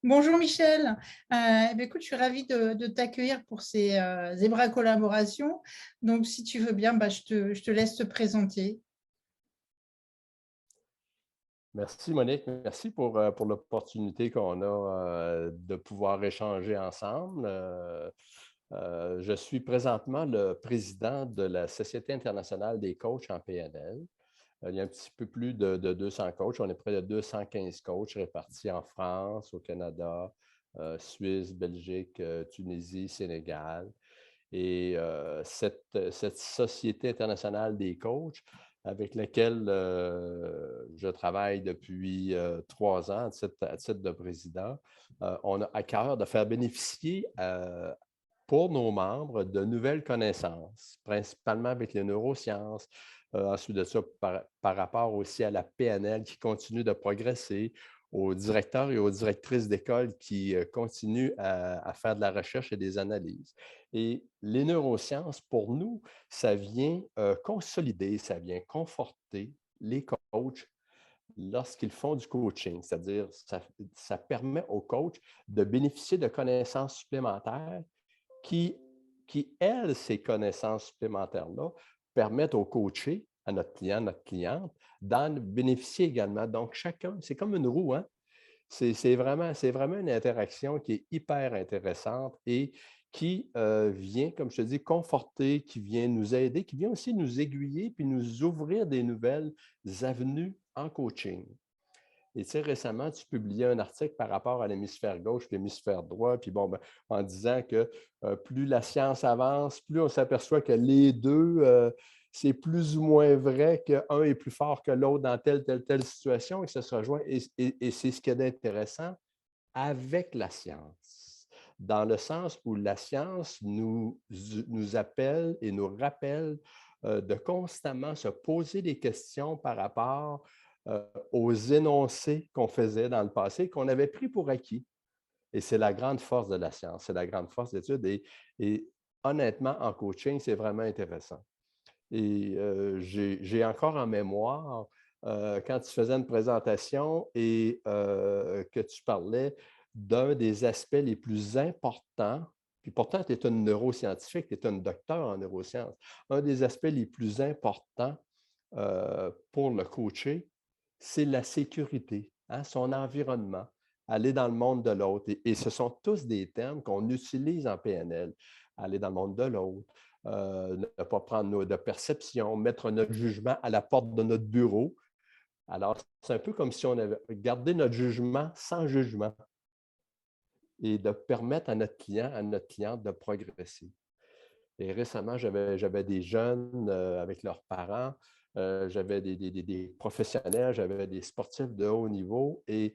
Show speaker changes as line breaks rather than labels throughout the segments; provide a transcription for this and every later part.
Bonjour Michel. Écoute, je suis ravie de t'accueillir pour ces Zebra collaborations. Donc, si tu veux bien, je te laisse te présenter.
Merci Monique, merci pour l'opportunité qu'on a de pouvoir échanger ensemble. Je suis présentement le président de la Société internationale des coachs en PNL. Il y a un petit peu plus de 200 coachs. On est près de 215 coachs répartis en France, au Canada, Suisse, Belgique, Tunisie, Sénégal. Et cette Société internationale des coachs, avec laquelle je travaille depuis 3 ans à titre de président, on a à cœur de faire bénéficier pour nos membres de nouvelles connaissances, principalement avec les neurosciences. Ensuite de ça, par rapport aussi à la PNL qui continue de progresser, aux directeurs et aux directrices d'école qui continuent à faire de la recherche et des analyses. Et les neurosciences, pour nous, ça vient consolider, ça vient conforter les coachs lorsqu'ils font du coaching, c'est-à-dire ça permet aux coachs de bénéficier de connaissances supplémentaires qui, elles, ces connaissances supplémentaires-là, permettent au coaché, à notre client, notre cliente, d'en bénéficier également. Donc, chacun, c'est comme une roue, hein? C'est vraiment une interaction qui est hyper intéressante et qui vient, comme je te dis, conforter, qui vient nous aider, qui vient aussi nous aiguiller puis nous ouvrir des nouvelles avenues en coaching. Et tu sais, récemment, tu publiais un article par rapport à l'hémisphère gauche et l'hémisphère droit, puis bon, ben, en disant que plus la science avance, plus on s'aperçoit que les deux, c'est plus ou moins vrai qu'un est plus fort que l'autre dans telle situation et que ça se rejoint. Et c'est ce qui est intéressant avec la science, dans le sens où la science nous appelle et nous rappelle de constamment se poser des questions par rapport aux énoncés qu'on faisait dans le passé, qu'on avait pris pour acquis. Et c'est la grande force de la science, c'est la grande force d'étude. Et honnêtement, en coaching, c'est vraiment intéressant. Et j'ai encore en mémoire quand tu faisais une présentation et que tu parlais d'un des aspects les plus importants, puis pourtant tu es une neuroscientifique, tu es un docteur en neurosciences. Un des aspects les plus importants pour le coacher, c'est la sécurité, hein, son environnement, aller dans le monde de l'autre. Et ce sont tous des termes qu'on utilise en PNL. Aller dans le monde de l'autre, ne pas prendre de perception, mettre notre jugement à la porte de notre bureau. Alors, c'est un peu comme si on avait gardé notre jugement sans jugement et de permettre à notre client, à notre cliente de progresser. Et récemment, j'avais des jeunes avec leurs parents, j'avais des professionnels, j'avais des sportifs de haut niveau. Et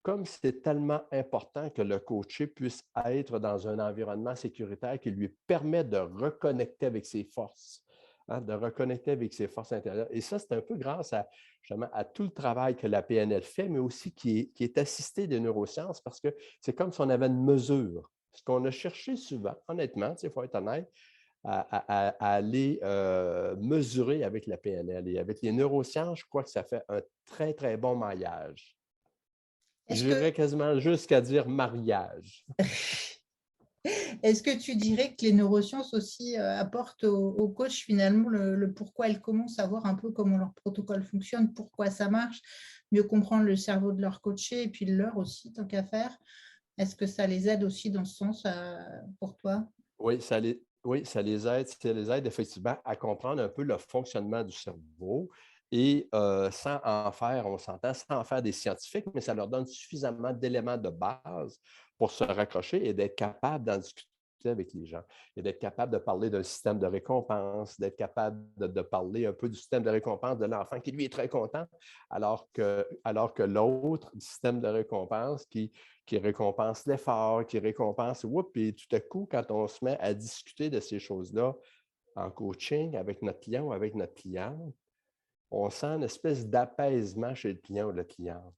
comme c'est tellement important que le coaché puisse être dans un environnement sécuritaire qui lui permet de reconnecter avec ses forces, hein, de reconnecter avec ses forces intérieures. Et ça, c'est un peu grâce à, justement, à tout le travail que la PNL fait, mais aussi qui est assisté des neurosciences, parce que c'est comme si on avait une mesure. Ce qu'on a cherché souvent, honnêtement, il faut être honnête, à aller mesurer avec la PNL. Et avec les neurosciences, je crois que ça fait un très, très bon maillage.
Est-ce que,
J'irais quasiment jusqu'à dire mariage.
est-ce que tu dirais que les neurosciences aussi apportent aux coachs finalement le pourquoi elles commencent à voir un peu comment leur protocole fonctionne, pourquoi ça marche, mieux comprendre le cerveau de leur coaché et puis le leur aussi, tant qu'à faire. Est-ce que ça les aide aussi dans ce sens pour toi?
Oui, ça les aide effectivement à comprendre un peu le fonctionnement du cerveau et sans en faire, on s'entend, sans en faire des scientifiques, mais ça leur donne suffisamment d'éléments de base pour se raccrocher et d'être capable d'en discuter avec les gens et d'être capable de parler d'un système de récompense, d'être capable de parler un peu du système de récompense de l'enfant qui, lui, est très content, alors que l'autre système de récompense qui récompense l'effort, qui récompense, oups, et tout à coup, quand on se met à discuter de ces choses-là en coaching avec notre client ou avec notre cliente, on sent une espèce d'apaisement chez le client ou la cliente.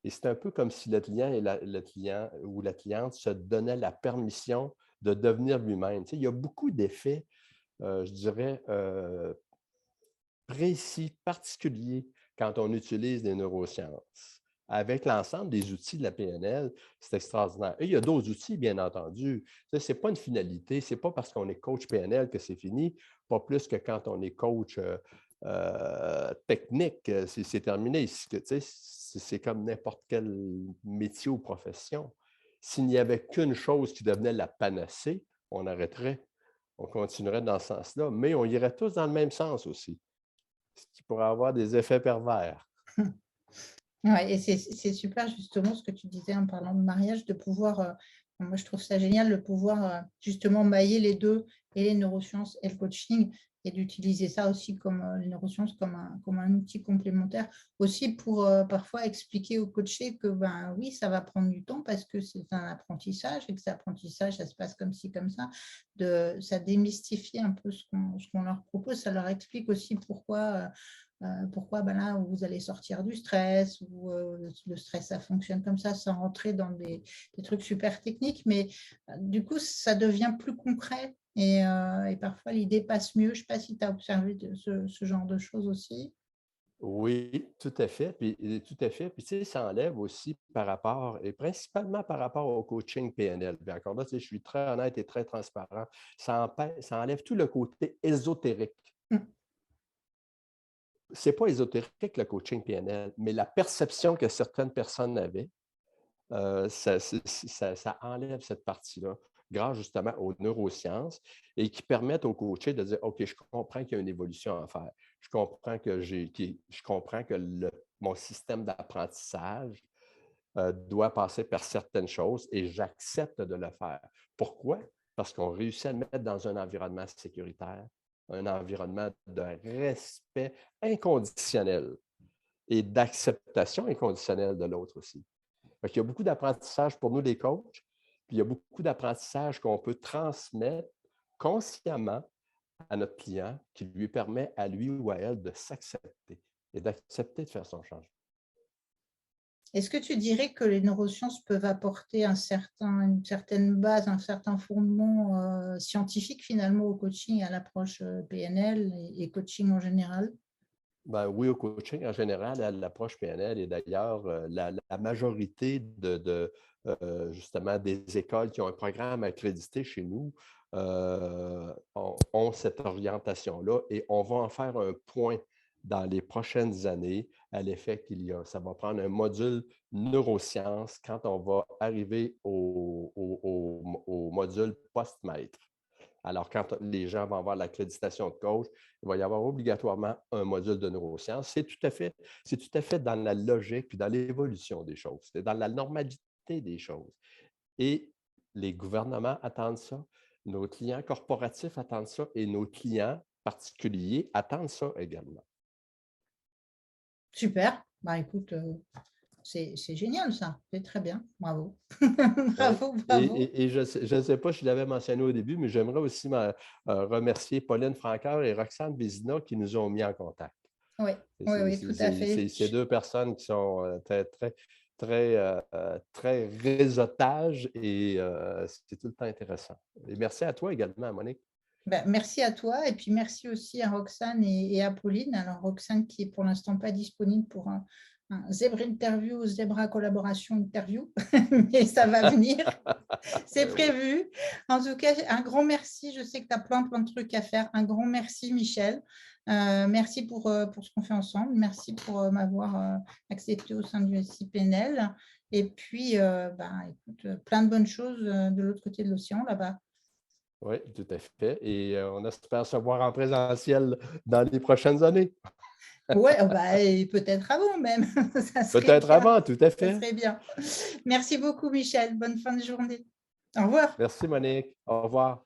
Et c'est un peu comme si le client et le client ou la cliente se donnaient la permission de devenir lui-même. Tu sais, il y a beaucoup d'effets, je dirais, précis, particuliers quand on utilise des neurosciences avec l'ensemble des outils de la PNL, c'est extraordinaire. Et il y a d'autres outils, bien entendu. Ce n'est pas une finalité. Ce n'est pas parce qu'on est coach PNL que c'est fini, pas plus que quand on est coach technique, c'est terminé. C'est comme n'importe quel métier ou profession. S'il n'y avait qu'une chose qui devenait la panacée, on arrêterait. On continuerait dans ce sens-là, mais on irait tous dans le même sens aussi, ce qui pourrait avoir des effets pervers.
Ouais, et c'est super justement ce que tu disais en parlant de mariage, de pouvoir, moi je trouve ça génial de pouvoir justement mailler les deux, et les neurosciences et le coaching, et d'utiliser ça aussi comme les neurosciences comme un outil complémentaire, aussi pour parfois expliquer aux coachés que ben oui, ça va prendre du temps parce que c'est un apprentissage, et que cet apprentissage, ça se passe comme ci, comme ça. Ça démystifie un peu ce qu'on leur propose, ça leur explique aussi pourquoi ben là, vous allez sortir du stress, ou le stress, ça fonctionne comme ça, sans rentrer dans des trucs super techniques, mais du coup, ça devient plus concret, et parfois, l'idée passe mieux. Je ne sais pas si tu as observé ce genre de choses aussi.
Oui, tout à fait. Tout à fait. Puis, tu sais, ça enlève aussi par rapport, et principalement par rapport au coaching PNL. Puis encore là, tu sais, je suis très honnête et très transparent. Ça enlève tout le côté ésotérique.
Mm.
C'est pas ésotérique, le coaching PNL, mais la perception que certaines personnes avaient, ça enlève cette partie-là, grâce justement aux neurosciences, et qui permettent aux coachés de dire, OK, je comprends qu'il y a une évolution à faire. Je comprends que mon système d'apprentissage doit passer par certaines choses, et j'accepte de le faire. Pourquoi? Parce qu'on réussit à le mettre dans un environnement sécuritaire, un environnement de respect inconditionnel et d'acceptation inconditionnelle de l'autre aussi. Il y a beaucoup d'apprentissage pour nous, les coachs, puis il y a beaucoup d'apprentissage qu'on peut transmettre consciemment à notre client, qui lui permet à lui ou à elle de s'accepter et d'accepter de faire son changement.
Est-ce que tu dirais que les neurosciences peuvent apporter une certaine base, un certain fondement scientifique finalement au coaching, à l'approche PNL et coaching en général?
Ben oui, au coaching en général, à l'approche PNL, et d'ailleurs, la majorité justement des écoles qui ont un programme accrédité chez nous ont cette orientation-là, et on va en faire un point dans les prochaines années à l'effet ça va prendre un module neurosciences quand on va arriver au module post-maître. Alors, quand les gens vont avoir l'accréditation de coach, il va y avoir obligatoirement un module de neurosciences. C'est tout à fait dans la logique puis dans l'évolution des choses. C'est dans la normalité des choses. Et les gouvernements attendent ça, nos clients corporatifs attendent ça, et nos clients particuliers attendent ça également.
Super. Bah, écoute, c'est génial ça. C'est très bien. Bravo.
Oui.
Bravo, bravo.
Et je ne sais pas si je l'avais mentionné au début, mais j'aimerais aussi remercier Pauline Francoeur et Roxane Vézina qui nous ont mis en contact.
Oui, oui, oui, tout à fait.
C'est ces deux personnes qui sont très réseautage, et c'est tout le temps intéressant. Et merci à toi également, Monique.
Ben, merci à toi, et puis merci aussi à Roxane et à Pauline. Alors Roxane qui est pour l'instant pas disponible pour un Zèbre Interview ou Zebra Collaboration Interview, mais ça va venir, c'est prévu. En tout cas, un grand merci. Je sais que tu as plein de trucs à faire. Un grand merci, Michel. Merci pour ce qu'on fait ensemble. Merci pour m'avoir accepté au sein du SIPNL. Et puis, écoute, plein de bonnes choses de l'autre côté de l'océan, là-bas.
Oui, tout à fait. Et on espère se voir en présentiel dans les prochaines années.
Oui, et peut-être avant même. Ça serait
Peut-être
bien.
avant, tout à
Ça
fait.
serait bien. Merci beaucoup, Michel. Bonne fin de journée. Au revoir.
Merci, Monique. Au revoir.